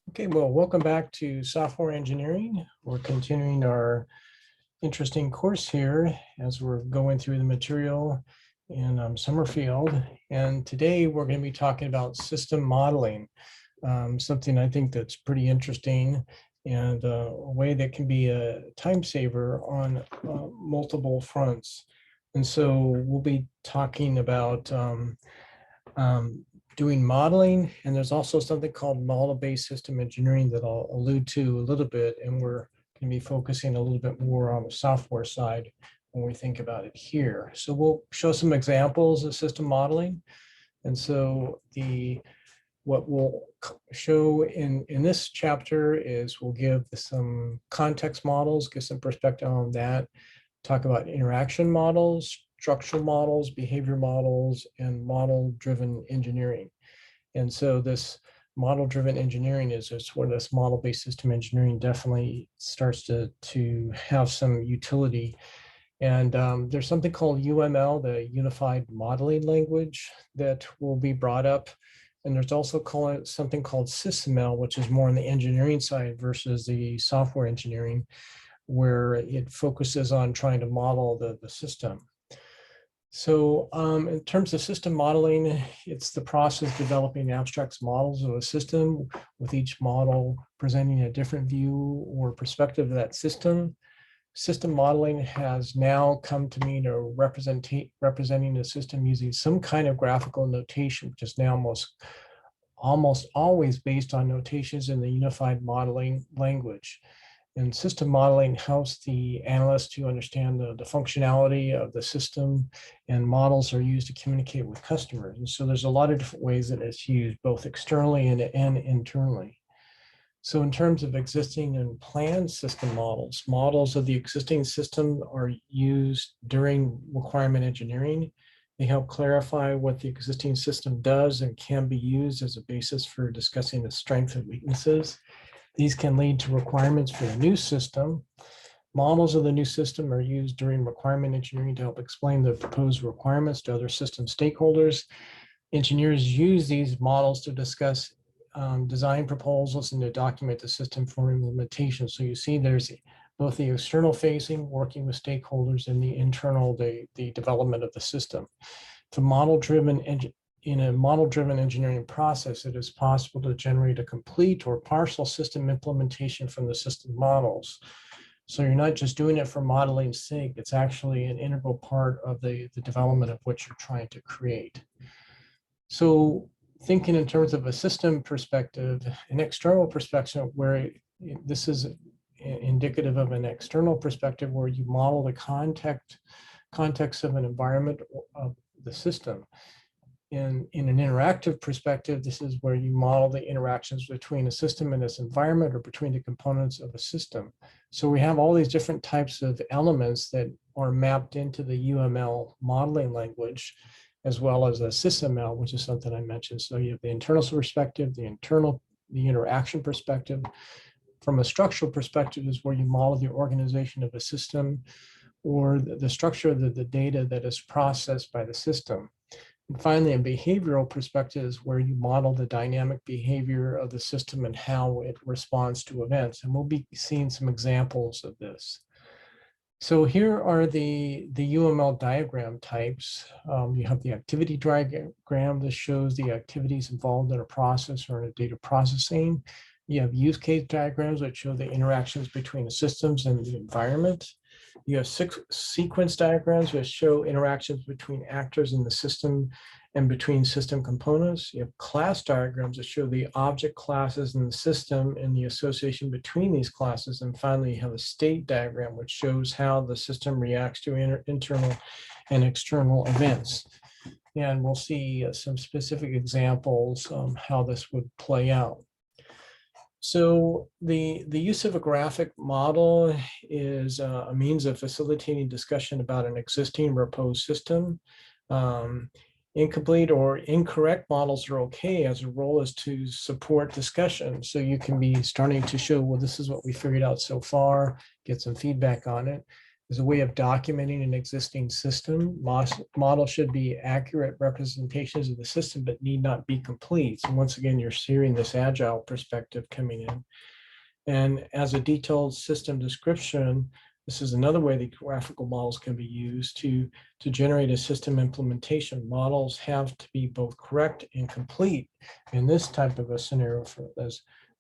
Okay, well, welcome back to software engineering. We're continuing our interesting course here as we're going through the material in Summerfield. And today we're going to be talking about system modeling, something I think that's pretty interesting and a way that can be a time saver on multiple fronts. And so we'll be talking about um, doing modeling, and there's also something called model-based system engineering that I'll allude to a little bit, and we're going to be focusing a little bit more on the software side when we think about it here. So we'll show some examples of system modeling. And so what we'll show in this chapter is we'll give some context models, give some perspective on that, talk about interaction models, structural models, behavior models, and model-driven engineering. And so this model-driven engineering is where this model-based system engineering definitely starts to have some utility. And there's something called UML, the Unified Modeling Language, that will be brought up. And there's also something called SysML, which is more on the engineering side versus the software engineering, where it focuses on trying to model the system. So in terms of system modeling, it's the process of developing abstract models of a system, with each model presenting a different view or perspective of that system. System modeling has now come to mean representing a system using some kind of graphical notation, which is now almost always based on notations in the unified modeling language. And system modeling helps the analyst to understand the functionality of the system, and models are used to communicate with customers. And so there's a lot of different ways that it's used, both externally and internally. So in terms of existing and planned system models, models of the existing system are used during requirement engineering. They help clarify what the existing system does and can be used as a basis for discussing the strengths and weaknesses. These can lead to requirements for the new system. Models of the new system are used during requirement engineering to help explain the proposed requirements to other system stakeholders. Engineers use these models to discuss design proposals and to document the system for implementation. So you see there's both the external facing, working with stakeholders, and the internal, the development of the system. In a model-driven engineering process, it is possible to generate a complete or partial system implementation from the system models. So you're not just doing it for modeling's sake, it's actually an integral part of the development of what you're trying to create. So thinking in terms of a system perspective, an external perspective where this is indicative of an external perspective where you model the context of an environment of the system. In an interactive perspective, this is where you model the interactions between a system and its environment, or between the components of a system. So we have all these different types of elements that are mapped into the UML modeling language, as well as a SysML, which is something I mentioned. So you have the internal perspective, the interaction perspective. From a structural perspective is where you model the organization of a system, or the structure of the data that is processed by the system. And finally, a behavioral perspective is where you model the dynamic behavior of the system and how it responds to events. And we'll be seeing some examples of this. So here are the UML diagram types. You have the activity diagram. This shows the activities involved in a process or in a data processing. You have use case diagrams that show the interactions between the systems and the environment. You have sequence diagrams which show interactions between actors in the system and between system components. You have class diagrams that show the object classes in the system and the association between these classes. And finally, you have a state diagram which shows how the system reacts to internal and external events. And we'll see some specific examples how this would play out. So the use of a graphic model is a means of facilitating discussion about an existing proposed system. Incomplete or incorrect models are okay, as a role is to support discussion. So you can be starting to show, well, this is what we figured out so far, get some feedback on it. is a way of documenting an existing system. Models should be accurate representations of the system, but need not be complete. So once again, you're hearing this agile perspective coming in. And as a detailed system description, this is another way that graphical models can be used to generate a system implementation. Models have to be both correct and complete in this type of a scenario for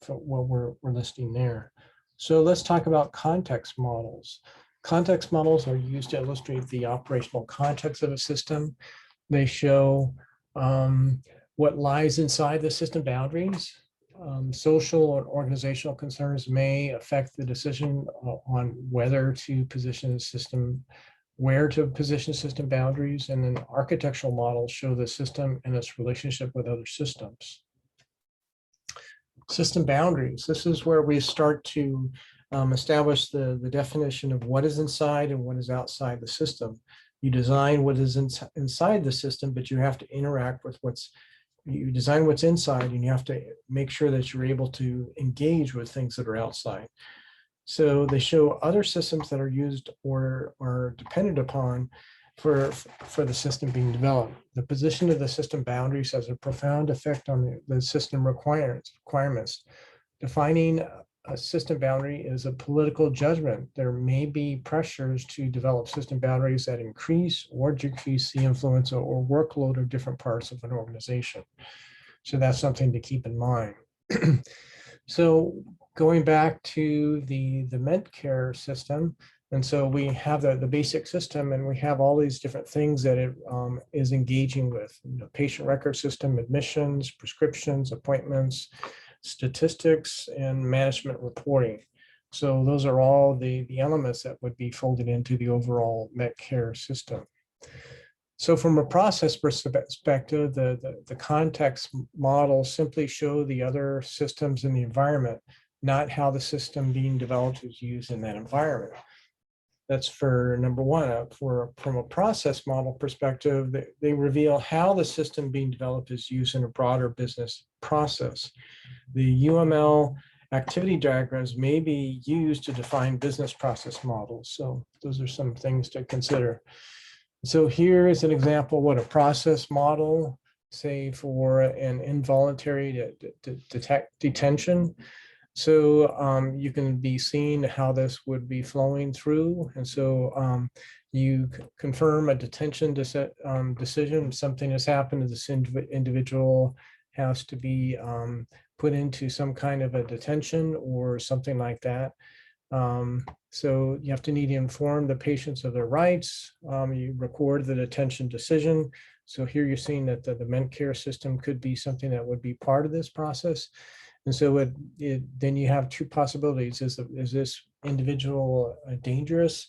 what we're listing there. So let's talk about context models. Context models are used to illustrate the operational context of a system. They show what lies inside the system boundaries. Social or organizational concerns may affect the decision on whether to position the system, where to position system boundaries, and then architectural models show the system and its relationship with other systems. System boundaries. This is where we start to establish the definition of what is inside and what is outside the system. You design what is inside the system, but you have to interact with you design what's inside, and you have to make sure that you're able to engage with things that are outside. So they show other systems that are used or are dependent upon for the system being developed. The position of the system boundaries has a profound effect on the system requirements. Defining a system boundary is a political judgment. There may be pressures to develop system boundaries that increase or decrease the influence or workload of different parts of an organization. So that's something to keep in mind. So going back to the Medcare system, and so we have the basic system, and we have all these different things that it is engaging with: patient record system, admissions, prescriptions, appointments, statistics, and management reporting. So those are all the elements that would be folded into the overall Medcare system. So from a process perspective, the context models simply show the other systems in the environment, not how the system being developed is used in that environment. That's for number one. From a process model perspective, they reveal how the system being developed is used in a broader business process. The UML activity diagrams may be used to define business process models. So those are some things to consider. So here is an example what a process model, say for an involuntary detention. So you can be seeing how this would be flowing through. And so you confirm a detention decision. Something has happened to this individual, has to be put into some kind of a detention or something like that. So you have to need to inform the patients of their rights. You record the detention decision. So here you're seeing that the Medcare system could be something that would be part of this process. And so then you have two possibilities. Is this individual a dangerous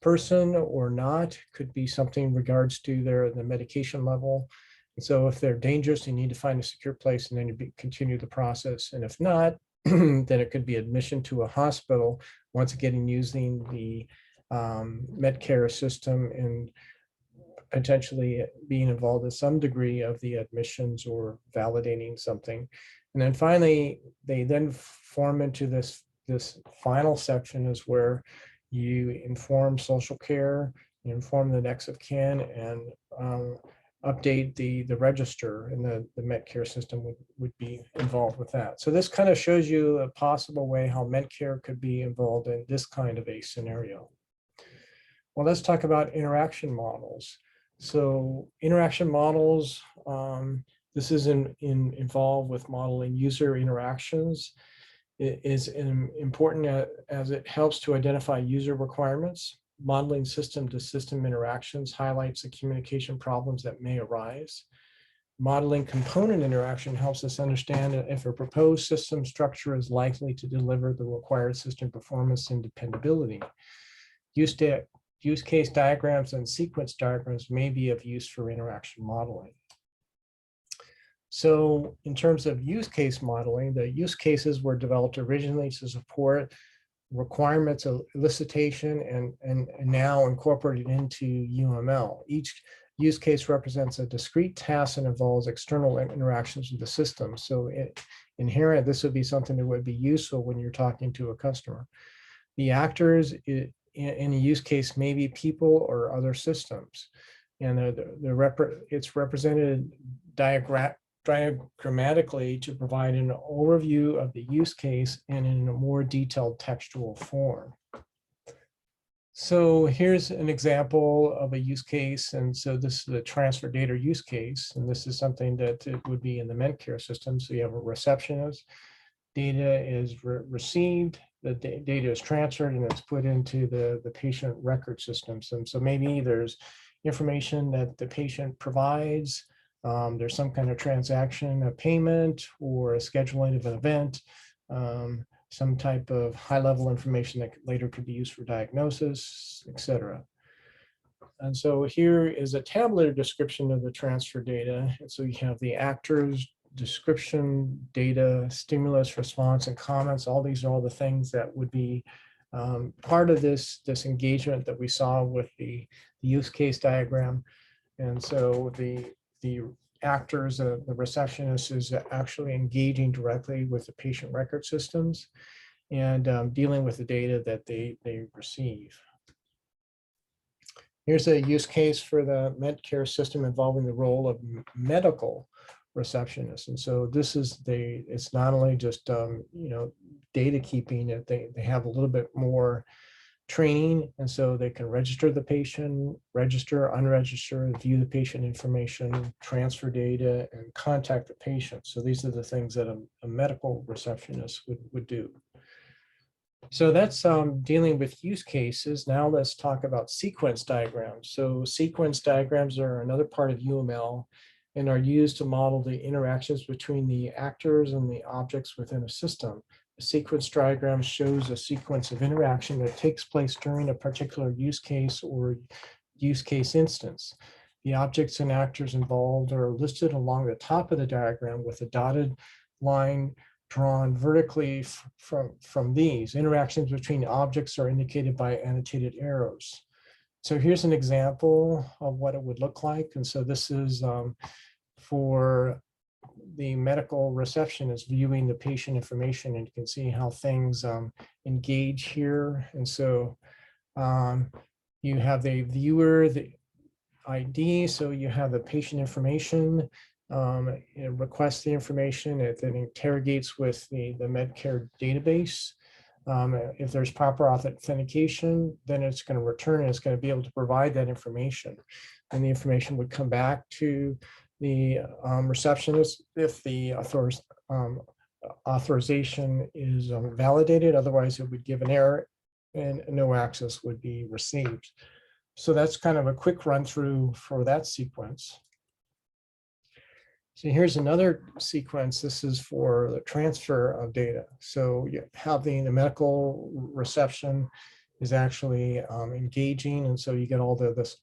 person or not? Could be something in regards to the medication level. And so if they're dangerous, you need to find a secure place, and then you continue the process. And if not, then it could be admission to a hospital, once again using the Medcare system and potentially being involved in some degree of the admissions or validating something. And then finally, they then form into this final section is where you inform social care, you inform the next of kin, and update the register, and the Medcare system would be involved with that. So this kind of shows you a possible way how Medcare could be involved in this kind of a scenario. Well, let's talk about interaction models. So interaction models, this is involved with modeling user interactions. It is important as it helps to identify user requirements. Modeling system-to-system interactions highlights the communication problems that may arise. Modeling component interaction helps us understand if a proposed system structure is likely to deliver the required system performance and dependability. Use case diagrams and sequence diagrams may be of use for interaction modeling. So in terms of use case modeling, the use cases were developed originally to support requirements of elicitation and now incorporated into UML. Each use case represents a discrete task and involves external interactions with the system. So this would be something that would be useful when you're talking to a customer. The actors in a use case may be people or other systems. And it's represented diagrammatically to provide an overview of the use case and in a more detailed textual form. So here's an example of a use case. And so this is a transfer data use case. And this is something that it would be in the Medcare system. So you have a receptionist, data is received, the data is transferred, and it's put into the patient record system. So maybe there's information that the patient provides. There's some kind of transaction, a payment, or a scheduling of an event. Some type of high-level information that later could be used for diagnosis, et cetera. And so here is a tabular description of the transfer data. And so you have the actors, description, data, stimulus, response, and comments. All these are all the things that would be part of this engagement that we saw with the use case diagram. And so the actors, the receptionist is actually engaging directly with the patient record systems and dealing with the data that they receive. Here's a use case for the Medcare system involving the role of medical receptionists. And so this is it's not only just data keeping, they have a little bit more training, and so they can register the patient, register, unregister, view the patient information, transfer data, and contact the patient. So these are the things that a medical receptionist would do. So that's dealing with use cases. Now let's talk about sequence diagrams. So sequence diagrams are another part of UML and are used to model the interactions between the actors and the objects within a system. A sequence diagram shows a sequence of interaction that takes place during a particular use case or use case instance. The objects and actors involved are listed along the top of the diagram with a dotted line drawn vertically from these. Interactions between objects are indicated by annotated arrows. So here's an example of what it would look like. And so this is for the medical receptionist viewing the patient information, and you can see how things engage here. And so you have the viewer, the ID, so you have the patient information. It requests the information, it then interrogates with the Medcare database. If there's proper authentication, then it's going to return and it's going to be able to provide that information. And the information would come back to the receptionist if the authorization is validated. Otherwise, it would give an error and no access would be received. So that's kind of a quick run through for that sequence. So here's another sequence. This is for the transfer of data. So having the medical reception is actually engaging. And so you get all this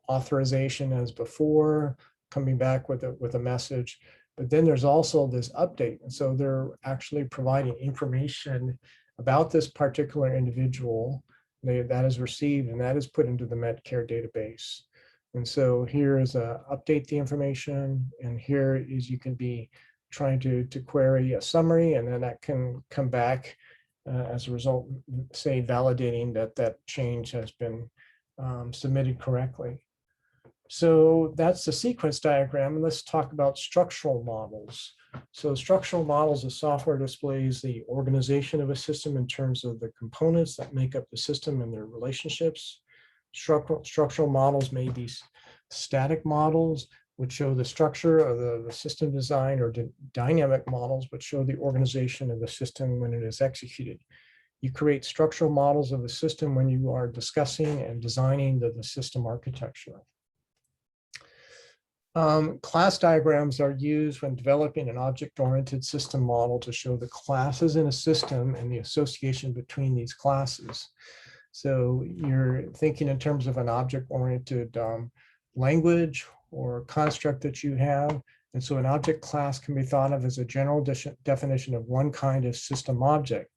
authorization as before, coming back with a message. But then there's also this update. And so they're actually providing information about this particular individual that is received, and that is put into the Medcare database. And so here is update the information, and here is you can be trying to query a summary, and then that can come back as a result, say validating that change has been submitted correctly. So that's the sequence diagram, and let's talk about structural models. So structural models of software displays the organization of a system in terms of the components that make up the system and their relationships. Structural models may be static models, which show the structure of the system design, or dynamic models, which show the organization of the system when it is executed. You create structural models of the system when you are discussing and designing the system architecture. Class diagrams are used when developing an object-oriented system model to show the classes in a system and the association between these classes. So you're thinking in terms of an object-oriented language or construct that you have. And so an object class can be thought of as a general definition of one kind of system object.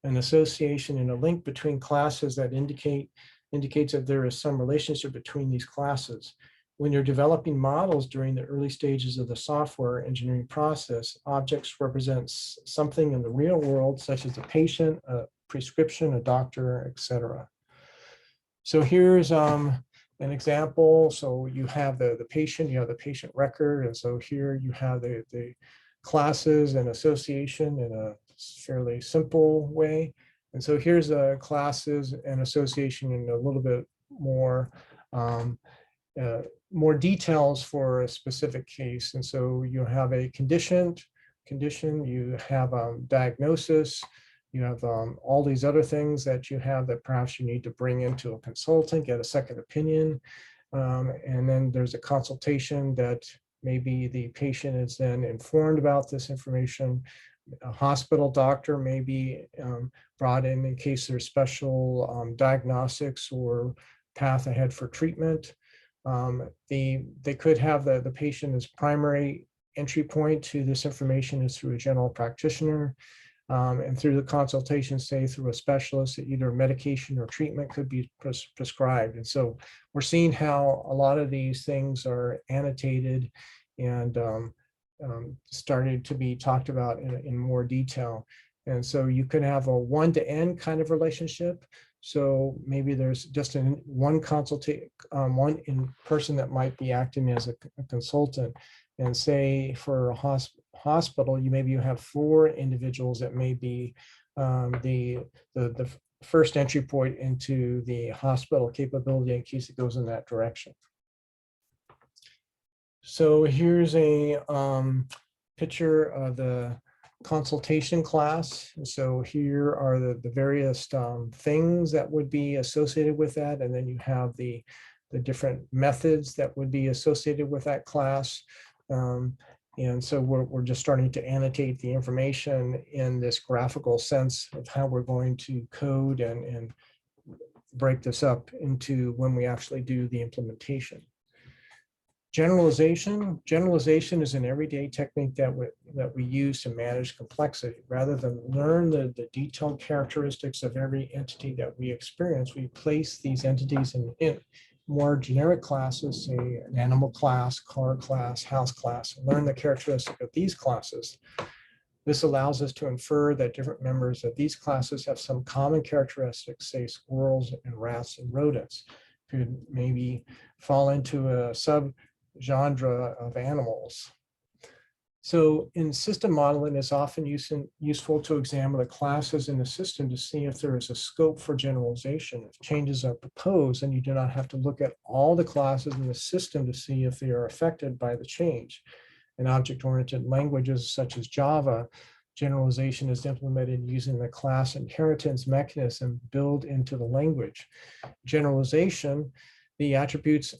An association and a link between classes that indicates that there is some relationship between these classes. When you're developing models during the early stages of the software engineering process, objects represent something in the real world, such as a patient, a prescription, a doctor, etc. So here's an example. So you have the patient, you have the patient record. And so here you have the classes and association in a fairly simple way. And so here's the classes and association in a little bit more um, more details for a specific case. And so you have a condition, you have diagnosis, you have all these other things that you have that perhaps you need to bring into a consultant, get a second opinion. And then there's a consultation that maybe the patient is then informed about this information. A hospital doctor may be brought in case there's special diagnostics or path ahead for treatment. They could have the patient as primary entry point to this information is through a general practitioner. And through the consultation, say through a specialist, either medication or treatment could be prescribed. And so we're seeing how a lot of these things are annotated and started to be talked about in more detail. And so you can have a one-to-end kind of relationship. So maybe there's just one consultant, one in person that might be acting as a consultant. And say for a hospital, maybe you have 4 individuals that may be the first entry point into the hospital capability in case it goes in that direction. So here's a picture of the consultation class. So here are the various things that would be associated with that. And then you have the different methods that would be associated with that class. And so we're just starting to annotate the information in this graphical sense of how we're going to code and break this up into when we actually do the implementation. Generalization is an everyday technique that we use to manage complexity. Rather than learn the detailed characteristics of every entity that we experience, we place these entities in more generic classes, say an animal class, car class, house class, and learn the characteristic of these classes. This allows us to infer that different members of these classes have some common characteristics, say squirrels and rats and rodents, could maybe fall into a subgenre of animals. So in system modeling, it's often useful to examine the classes in the system to see if there is a scope for generalization. If changes are proposed, then you do not have to look at all the classes in the system to see if they are affected by the change. In object-oriented languages such as Java, generalization is implemented using the class inheritance mechanism built into the language. Generalization, the attributes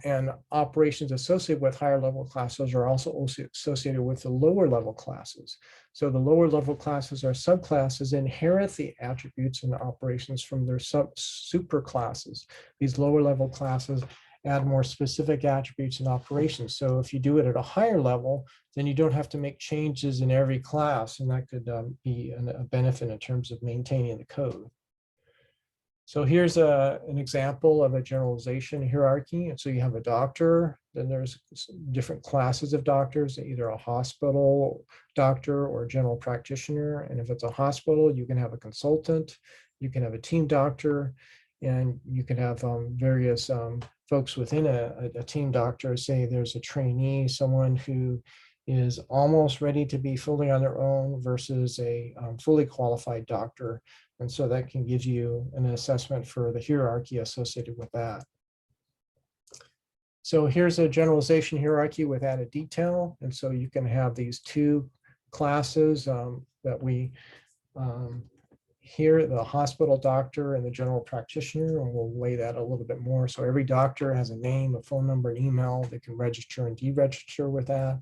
and operations associated with higher level classes are also associated with the lower level classes. So the lower level classes or subclasses inherit the attributes and operations from their superclasses. These lower level classes add more specific attributes and operations. So if you do it at a higher level, then you don't have to make changes in every class, and that could be a benefit in terms of maintaining the code. So here's an example of a generalization hierarchy. And so you have a doctor, then there's different classes of doctors, either a hospital doctor or a general practitioner. And if it's a hospital, you can have a consultant, you can have a team doctor, and you can have various folks within a team doctor. Say there's a trainee, someone who is almost ready to be fully on their own versus a fully qualified doctor. And so that can give you an assessment for the hierarchy associated with that. So here's a generalization hierarchy with added detail. And so you can have these 2 classes that we here, the hospital doctor and the general practitioner, and we'll lay that a little bit more. So every doctor has a name, a phone number, an email. They can register and deregister with that.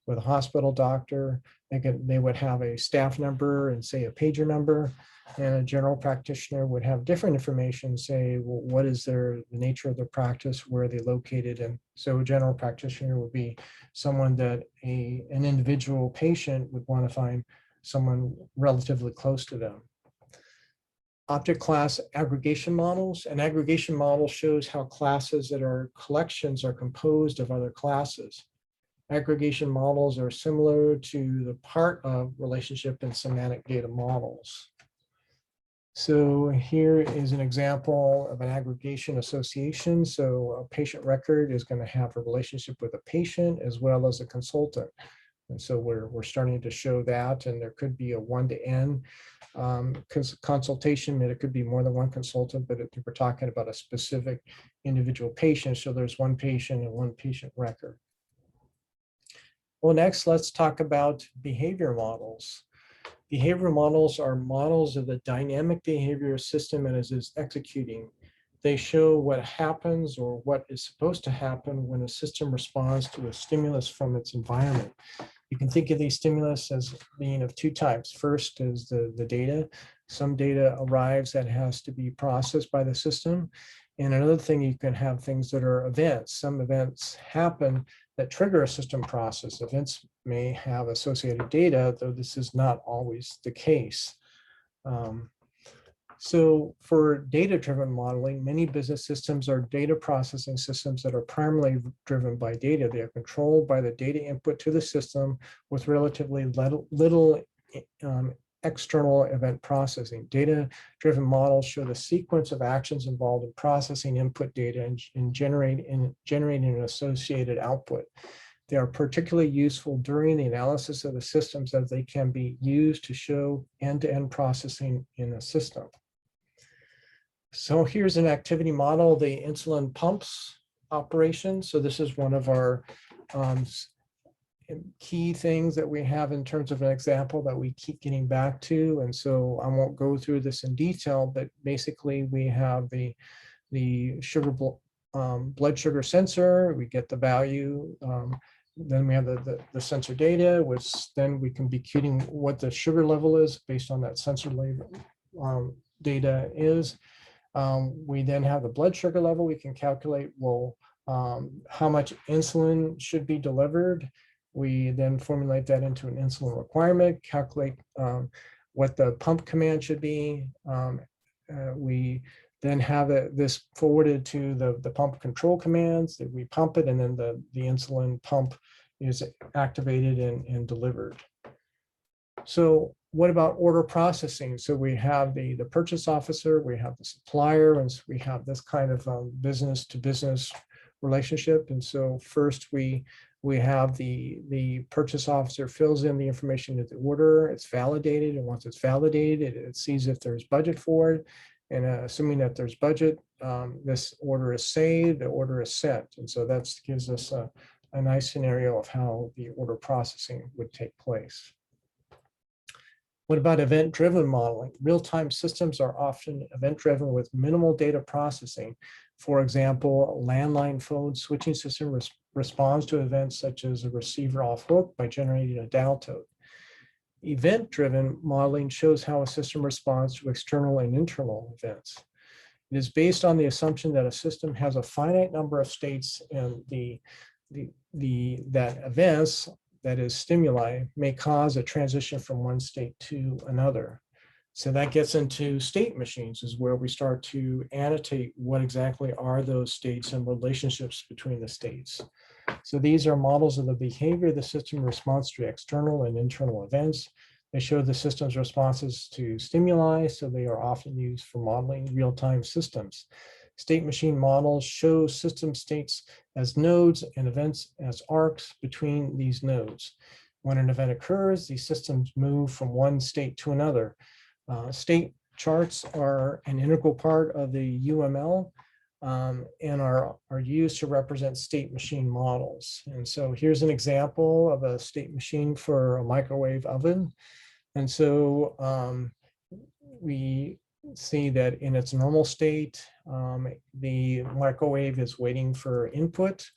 With a hospital doctor, they would have a staff number and say a pager number, and a general practitioner would have different information, say, well, what is the nature of their practice, where are they located? And so a general practitioner would be someone that an individual patient would want to find someone relatively close to them. Object class aggregation models. An aggregation model shows how classes that are collections are composed of other classes. Aggregation models are similar to the part of relationship and semantic data models. So here is an example of an aggregation association. So a patient record is going to have a relationship with a patient as well as a consultant. And so we're starting to show that, and there could be a one to N consultation, and it could be more than one consultant, but we're talking about a specific individual patient. So there's one patient and one patient record. Well, next, let's talk about behavior models. Behavioral models are models of the dynamic behavior system as it's executing. They show what happens or what is supposed to happen when a system responds to a stimulus from its environment. You can think of these stimulus as being of two types. First is the data. Some data arrives that has to be processed by the system. And another thing, you can have things that are events. Some events happen that trigger a system process. Events may have associated data, though this is not always the case. So for data-driven modeling, many business systems are data processing systems that are primarily driven by data. They are controlled by the data input to the system with relatively little external event processing. Data-driven models show the sequence of actions involved in processing input data and generating an associated output. They are particularly useful during the analysis of the systems as they can be used to show end-to-end processing in a system. So here's an activity model, the insulin pumps operation. So this is one of our key things that we have in terms of an example that we keep getting back to. And so I won't go through this in detail, but basically we have the blood sugar sensor, we get the value. Then we have the sensor data, which then we can be computing what the sugar level is based on that sensor data is. We then have the blood sugar level. We can calculate, well, how much insulin should be delivered. We then formulate that into an insulin requirement, calculate what the pump command should be. We then have this forwarded to the pump control commands that we pump it, and then the insulin pump is activated and delivered. So what about order processing? So we have the purchase officer, we have the supplier, and so we have this kind of business to business relationship. And so first we have the purchase officer fills in the information to the order, it's validated, and once it's validated, it sees if there's budget for it. And assuming that there's budget, this order is saved, the order is sent. And so that gives us a nice scenario of how the order processing would take place. What about event-driven modeling? Real-time systems are often event-driven with minimal data processing. For example, a landline phone switching system responds to events such as a receiver off hook by generating a dial tone. Event-driven modeling shows how a system responds to external and internal events. It is based on the assumption that a system has a finite number of states, and that events, that is stimuli, may cause a transition from one state to another. So that gets into state machines, is where we start to annotate what exactly are those states and relationships between the states. So these are models of the behavior the system responds to external and internal events. They show the system's responses to stimuli, so they are often used for modeling real-time systems. State machine models show system states as nodes and events as arcs between these nodes. When an event occurs, these systems move from one state to another. State charts are an integral part of the UML and are used to represent state machine models. And so here's an example of a state machine for a microwave oven. And so we see that in its normal state, the microwave is waiting for input.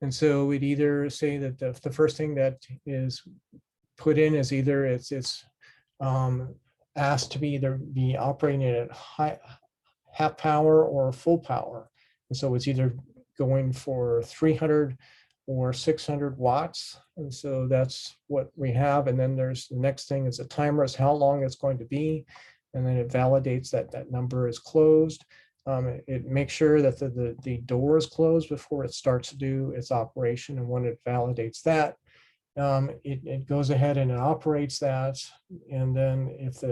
And so we'd either say that the first thing that is put in is either it's asked to be operating at half power or full power. And so it's either going for 300 or 600 watts. And so that's what we have. And then there's the next thing is a timer, is how long it's going to be. And then it validates that that number is closed. It makes sure that the door is closed before it starts to do its operation. And when it validates that, it goes ahead and it operates that. And then if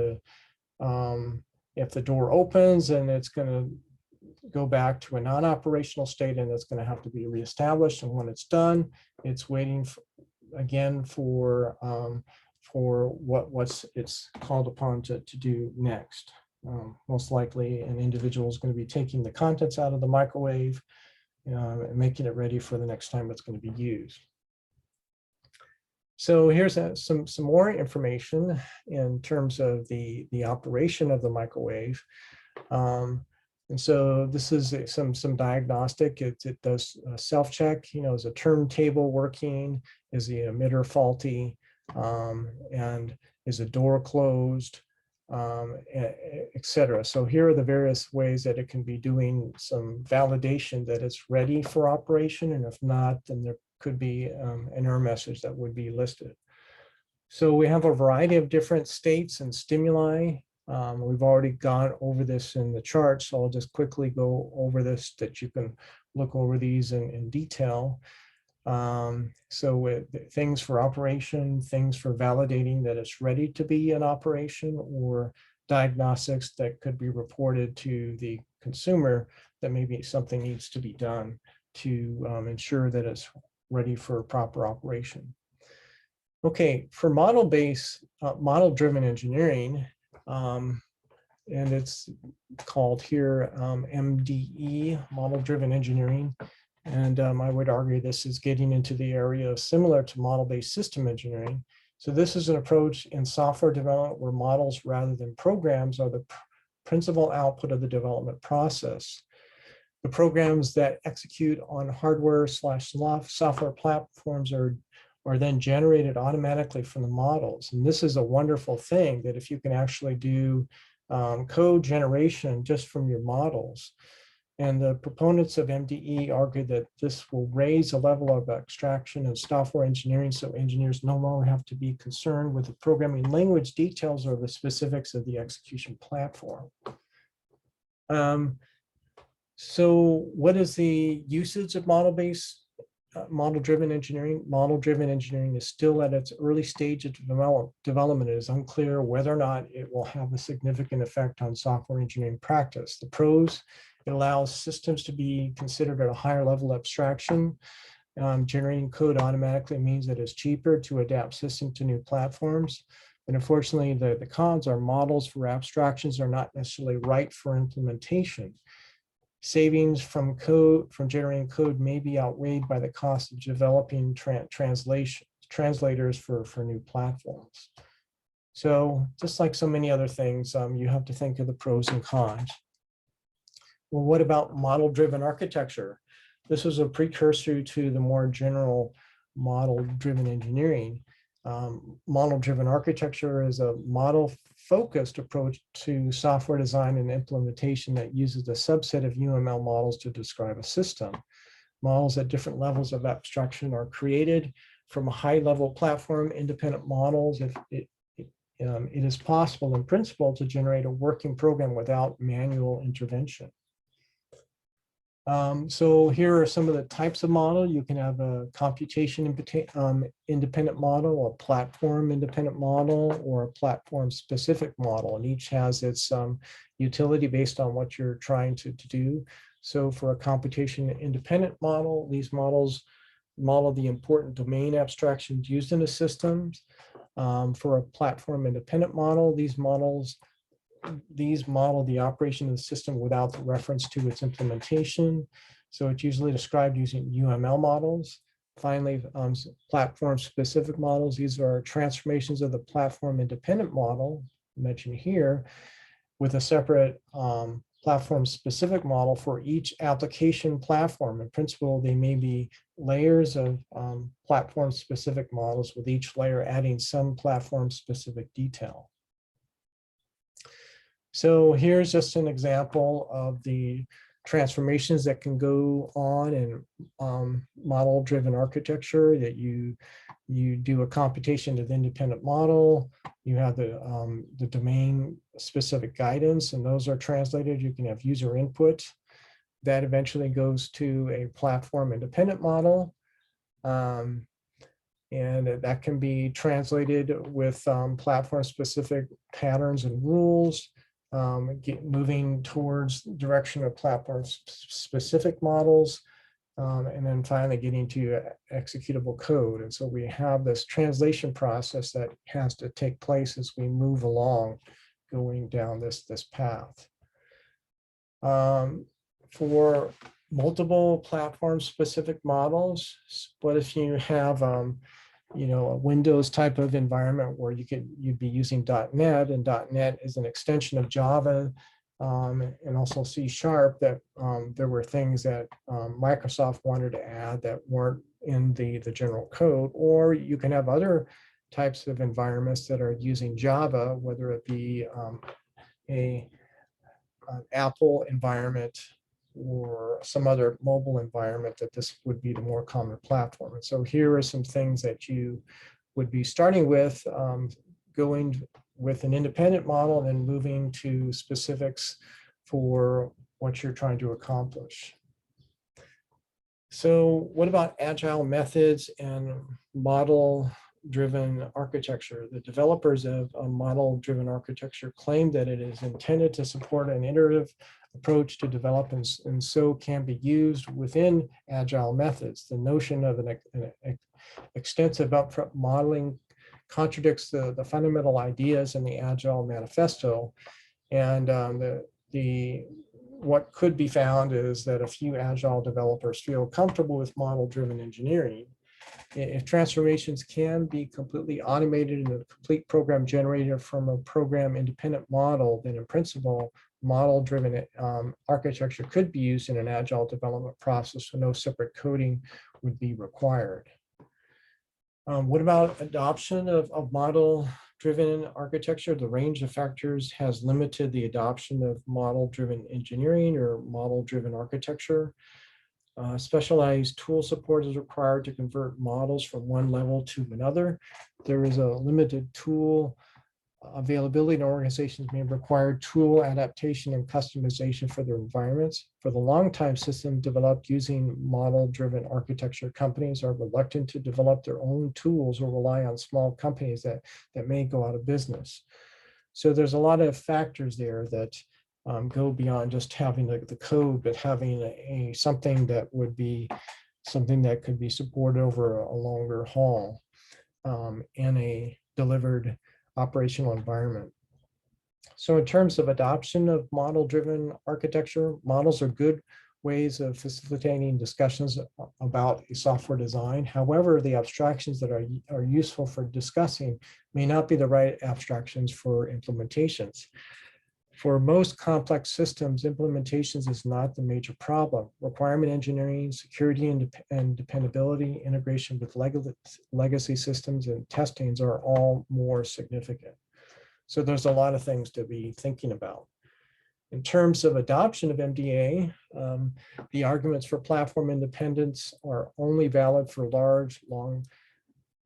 If the door opens, and it's going to go back to a non-operational state, and it's going to have to be reestablished. And when it's done, it's waiting again for what's it's called upon to do next. Most likely, an individual is going to be taking the contents out of the microwave and making it ready for the next time it's going to be used. So here's some more information in terms of the operation of the microwave. And so this is some diagnostic. It does self-check. Is a turntable working? Is the emitter faulty? And is a door closed? Etc. So here are the various ways that it can be doing some validation that it's ready for operation. And if not, then there could be an error message that would be listed. So we have a variety of different states and stimuli. We've already gone over this in the chart, so I'll just quickly go over this, that you can look over these in detail. So with things for operation, things for validating that it's ready to be in operation, or diagnostics that could be reported to the consumer that maybe something needs to be done to ensure that it's ready for proper operation. Okay, for model-driven engineering, and it's called here MDE, model-driven engineering. And I would argue this is getting into the area similar to model-based system engineering. So this is an approach in software development where models rather than programs are the principal output of the development process. The programs that execute on hardware/software platforms are then generated automatically from the models. And this is a wonderful thing, that if you can actually do code generation just from your models. And the proponents of MDE argue that this will raise the level of abstraction of software engineering, so engineers no longer have to be concerned with the programming language details or the specifics of the execution platform. So what is the usage of model-driven engineering? Model-driven engineering is still at its early stage of development. It is unclear whether or not it will have a significant effect on software engineering practice. The pros: it allows systems to be considered at a higher level of abstraction. Generating code automatically means that it's cheaper to adapt systems to new platforms. And unfortunately, the cons are models for abstractions are not necessarily right for implementation. Savings from generating code may be outweighed by the cost of developing translators for new platforms. So just like so many other things, you have to think of the pros and cons. Well, what about model-driven architecture? This was a precursor to the more general model-driven engineering. Model-driven architecture is a model-focused approach to software design and implementation that uses a subset of UML models to describe a system. Models at different levels of abstraction are created from a high-level platform independent models. It is possible in principle to generate a working program without manual intervention. So here are some of the types of model. You can have a computation independent model, a platform independent model, or a platform specific model, and each has its utility based on what you're trying to do. So for a computation independent model, these models model the important domain abstractions used in the systems. For a platform independent model, these model the operation of the system without the reference to its implementation. So it's usually described using UML models. Finally, platform-specific models. These are transformations of the platform-independent model mentioned here, with a separate platform-specific model for each application platform. In principle, they may be layers of platform-specific models, with each layer adding some platform-specific detail. So here's just an example of the transformations that can go on in model-driven architecture, that you do a computation of the independent model, you have the domain-specific guidance, and those are translated. You can have user input. That eventually goes to a platform-independent model. And that can be translated with platform-specific patterns and rules. moving towards the direction of platform-specific models, and then finally getting to executable code. And so we have this translation process that has to take place as we move along, going down this path. For multiple platform-specific models, what if you have a Windows type of environment where you'd be using .NET, and .NET is an extension of Java, and also C#, that there were things that Microsoft wanted to add that weren't in the general code. Or you can have other types of environments that are using Java, whether it be an Apple environment or some other mobile environment, that this would be the more common platform. And so here are some things that you would be starting with, going with an independent model and then moving to specifics for what you're trying to accomplish. So what about agile methods and model-driven architecture? The developers of a model-driven architecture claim that it is intended to support an iterative approach to develop, and so can be used within agile methods. The notion of an extensive upfront modeling contradicts the fundamental ideas in the Agile Manifesto. And what could be found is that a few Agile developers feel comfortable with model-driven engineering. If transformations can be completely automated and a complete program generated from a program-independent model, then in principle, model-driven architecture could be used in an Agile development process, so no separate coding would be required. What about adoption of model-driven architecture? The range of factors has limited the adoption of model-driven engineering or model-driven architecture. Specialized tool support is required to convert models from one level to another. There is a limited tool availability, and organizations may require tool adaptation and customization for their environments. For the long time system developed using model-driven architecture, companies are reluctant to develop their own tools or rely on small companies that may go out of business. So there's a lot of factors there that go beyond just having the code, but having something that would be something that could be supported over a longer haul in a delivered operational environment. So in terms of adoption of model-driven architecture, models are good ways of facilitating discussions about a software design. However, the abstractions that are useful for discussing may not be the right abstractions for implementations. For most complex systems, implementations is not the major problem. Requirement engineering, security and dependability, integration with legacy systems, and testings are all more significant. So there's a lot of things to be thinking about. In terms of adoption of MDA, the arguments for platform independence are only valid for large, long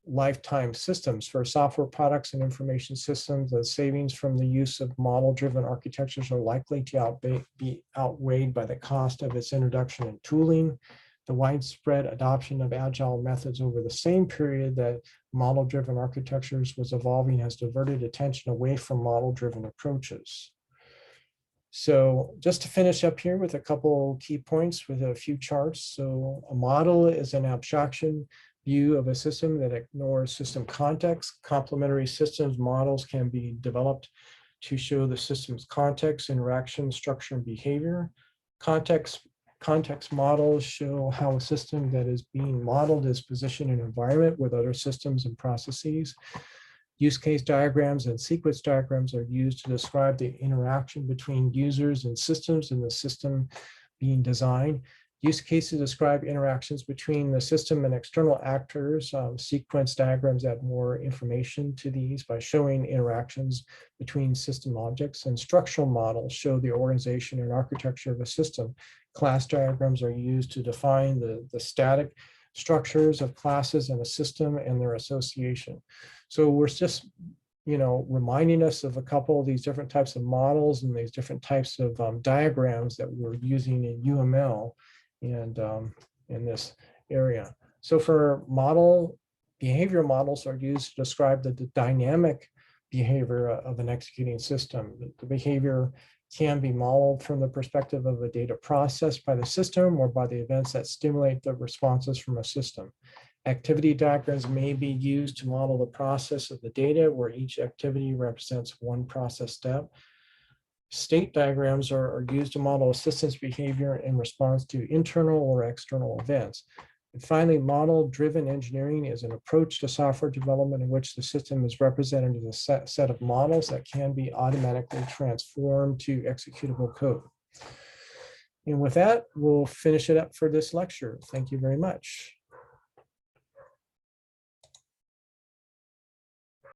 lifetime systems. For software products and information systems, the savings from the use of model-driven architectures are likely to be outweighed by the cost of its introduction and tooling. The widespread adoption of agile methods over the same period that model-driven architectures was evolving has diverted attention away from model-driven approaches. So just to finish up here with a couple key points with a few charts. So a model is an abstraction view of a system that ignores system context. Complementary systems models can be developed to show the system's context, interaction, structure, and behavior. Context models show how a system that is being modeled is positioned in an environment with other systems and processes. Use case diagrams and sequence diagrams are used to describe the interaction between users and systems in the system being designed. Use cases describe interactions between the system and external actors. Sequence diagrams add more information to these by showing interactions between system objects, and structural models show the organization and architecture of a system. Class diagrams are used to define the static structures of classes in a system and their association. So we're just, reminding us of a couple of these different types of models and these different types of diagrams that we're using in UML and in this area. So for behavior models are used to describe the dynamic behavior of an executing system. The behavior can be modeled from the perspective of a data processed by the system or by the events that stimulate the responses from a system. Activity diagrams may be used to model the process of the data, where each activity represents one process step. State diagrams are used to model a system's behavior in response to internal or external events. And finally, model-driven engineering is an approach to software development in which the system is represented as a set of models that can be automatically transformed to executable code. And with that, we'll finish it up for this lecture. Thank you very much.